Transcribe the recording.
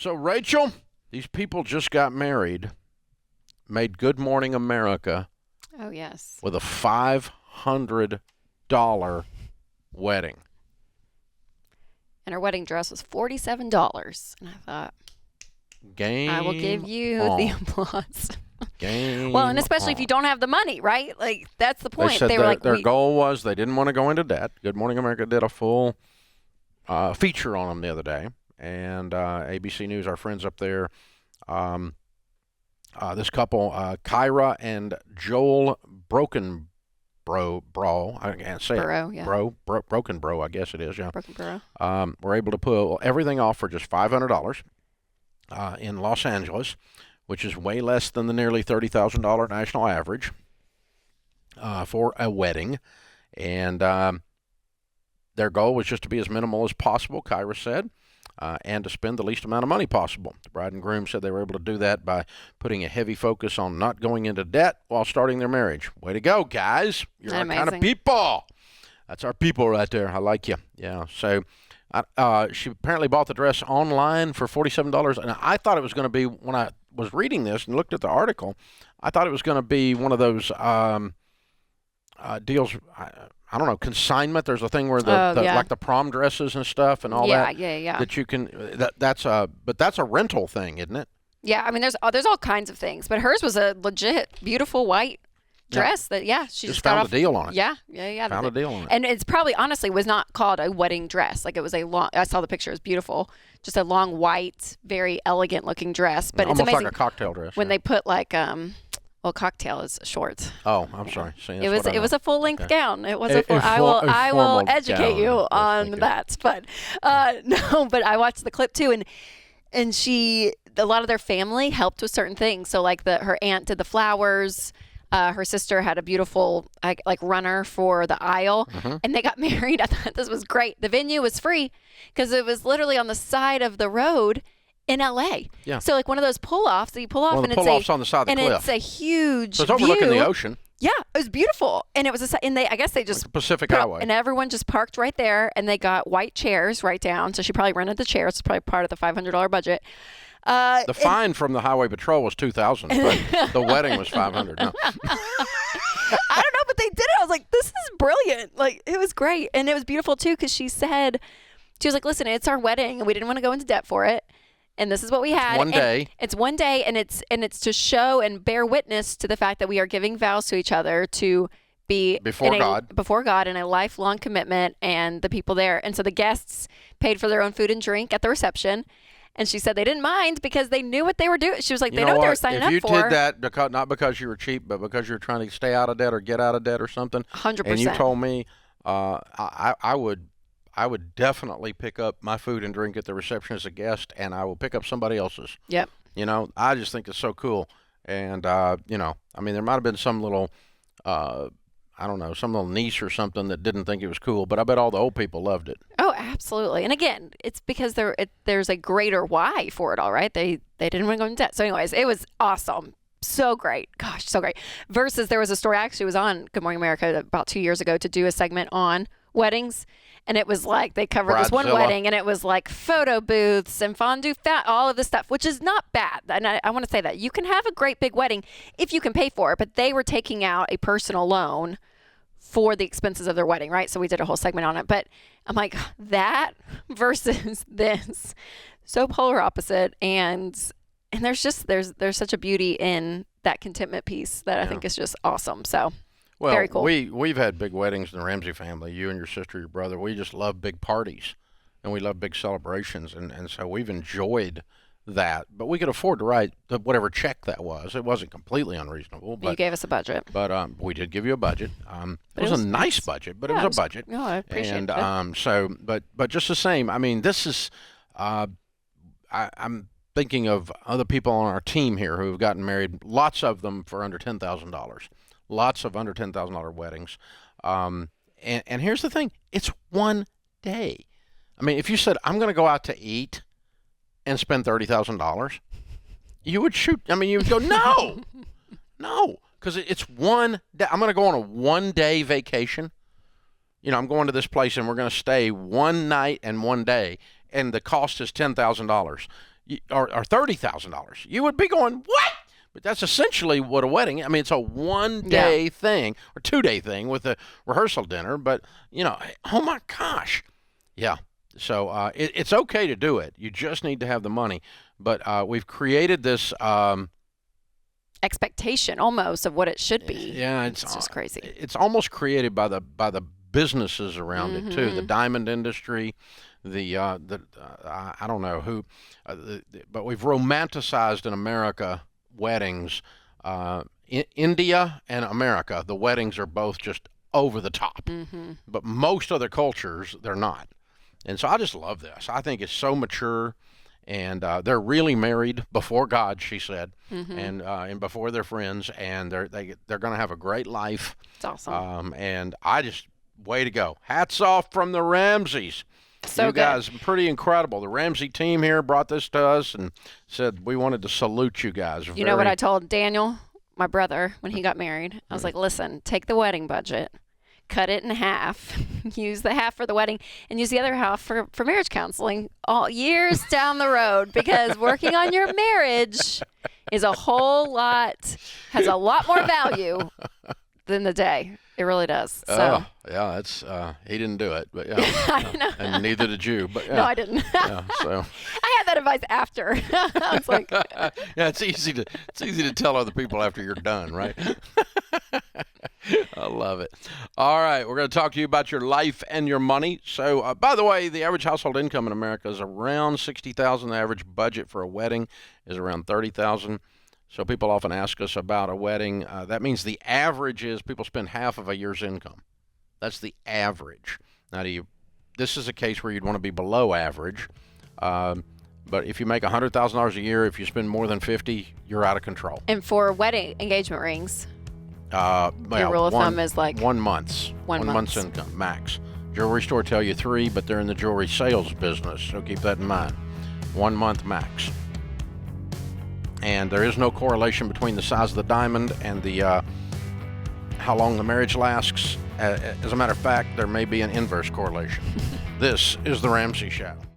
So, Rachel, these people just got married, made Good Morning America Oh, yes. with a $500 wedding. And her wedding dress was $47. And I thought, Game I will give you on. the applause. Game Well, and especially if on. you don't have the money, right? Like, that's the They point. said They were like, their goal was they didn't want to go into debt. Good Morning America did a full feature on them the other day. And ABC News, our friends up there, this couple, Kyra and Joel Broken Bro, I can't say Burrow, it. yeah. Broken Bro, I guess it is, yeah. Broken Burrow. We're able to pull everything off for just $500 in Los Angeles, which is way less than the nearly $30,000 national average for a wedding. And their goal was just to be as minimal as possible, Kyra said, and to spend the least amount of money possible. The bride and groom said they were able to do that by putting a heavy focus on not going into debt while starting their marriage. Way to go, guys. You're our kind of people. That's our people right there. I like you. Yeah, so she apparently bought the dress online for $47, and I thought it was going to be, when I was reading this and looked at the article, I thought it was going to be one of those deals, I don't know, consignment. There's a thing where like the prom dresses and stuff and all that. Yeah. That you can, that's a rental thing, isn't it? Yeah, I mean, there's all kinds of things, but hers was a legit, beautiful white dress that, she just got found off. a deal on it. Yeah. Found a deal on it. And it's probably, honestly, was not called a wedding dress. Like, it was a long, I saw the picture, it was beautiful. Just a long, white, very elegant looking dress. But almost it's amazing. like a cocktail dress. When they put like, well, cocktail is short. Oh, I'm sorry. See, it was a full length gown. It was A a full. I will educate gown. you Yes, on thank you. that. But no, but I watched the clip too, and a lot of their family helped with certain things. So like her aunt did the flowers. Her sister had a beautiful like runner for the aisle, and they got married. I thought this was great. The venue was free because it was literally on the side of the road in LA. Yeah. So like one of those pull-offs that you pull off, and pull-offs on the side of the cliff. And it's a huge So it's overlooking view. the ocean. Yeah, it was beautiful, and it was I guess they just Like the Pacific Highway. and everyone just parked right there, and they got white chairs right down. So she probably rented the chairs. It's probably part of the $500 budget. The fine from the highway patrol was $2,000, but the wedding was $500. No. I don't know, but they did it. I was like, this is brilliant. Like, it was great, and it was beautiful too because she was like, listen, it's our wedding, and we didn't want to go into debt for it. And this is what we had. It's one day, and it's to show and bear witness to the fact that we are giving vows to each other to be before God in a lifelong commitment, and the people there. And so the guests paid for their own food and drink at the reception. And she said they didn't mind because they knew what they were doing. She was like, they know what they were signing up for. If you did that, not because you were cheap, but because you were trying to stay out of debt or get out of debt or something, 100%. and you told me, I would definitely pick up my food and drink at the reception as a guest, and I will pick up somebody else's. Yep. I just think it's so cool. And, I mean, there might have been some little, some little niece or something that didn't think it was cool, but I bet all the old people loved it. Oh, absolutely. And again, it's because there's a greater why for it all, right? They didn't want to go into debt. So anyways, it was awesome. So great. Gosh, so great. Versus there was a story, I actually was on Good Morning America about 2 years ago to do a segment on weddings. And it was like they covered this one wedding, and it was like photo booths and fondue, all of this stuff, which is not bad. And I want to say that you can have a great big wedding if you can pay for it. But they were taking out a personal loan for the expenses of their wedding, right? So we did a whole segment on it. But I'm like, that versus this, so polar opposite. And there's such a beauty in that contentment piece that I think is just awesome. So. Well, very cool. We've had big weddings in the Ramsey family. You and your sister, your brother. We just love big parties, and we love big celebrations, and so we've enjoyed that. But we could afford to write whatever check that was. It wasn't completely unreasonable. But you gave us a budget. But we did give you a budget. It was a nice budget, but it was a budget. No, I appreciate that. And but just the same. I mean, this is. I'm thinking of other people on our team here who have gotten married. Lots of them for under $10,000. Lots of under $10,000 weddings. And here's the thing. It's one day. I mean, if you said, I'm going to go out to eat and spend $30,000, you would shoot. I mean, you would go, no, because it's one day. I'm going to go on a one-day vacation. I'm going to this place, and we're going to stay one night and one day, and the cost is $10,000. or $30,000, you would be going, what? But that's essentially what a wedding. I mean, it's a one-day thing or two-day thing with a rehearsal dinner. But oh my gosh, yeah. So it's okay to do it. You just need to have the money. But we've created this expectation almost of what it should be. Yeah, it's just crazy. It's almost created by the businesses around it too. The diamond industry, I don't know who, but we've romanticized in America weddings. India and America, the weddings are both just over the top. But most other cultures, they're not. And so I just love this. I think it's so mature, and they're really married before God, she said, and before their friends, and they're going to have a great life. It's awesome. And I just, way to go. Hats off from the Ramseys. So you guys, pretty incredible. The Ramsey team here brought this to us and said we wanted to salute you guys. You know what I told Daniel, my brother, when he got married? I was like, listen, take the wedding budget, cut it in half, use the half for the wedding, and use the other half for marriage counseling all years down the road, because working on your marriage is has a lot more value than the day. It really does. So. Yeah, it's he didn't do it, but yeah, I know. and neither did you. But yeah. No, I didn't. Yeah, so I had that advice after. I was like, yeah, it's easy to tell other people after you're done, right? I love it. All right, we're going to talk to you about your life and your money. So, by the way, the average household income in America is around $60,000. The average budget for a wedding is around $30,000. So people often ask us about a wedding. That means the average is people spend half of a year's income. That's the average. Now, this is a case where you'd want to be below average. But if you make $100,000 a year, if you spend more than $50,000, you're out of control. And for wedding engagement rings, your rule of thumb is like 1 month's income max. Jewelry store tell you 3, but they're in the jewelry sales business, so keep that in mind. 1 month max. And there is no correlation between the size of the diamond and the how long the marriage lasts. As a matter of fact, there may be an inverse correlation. This is The Ramsey Show.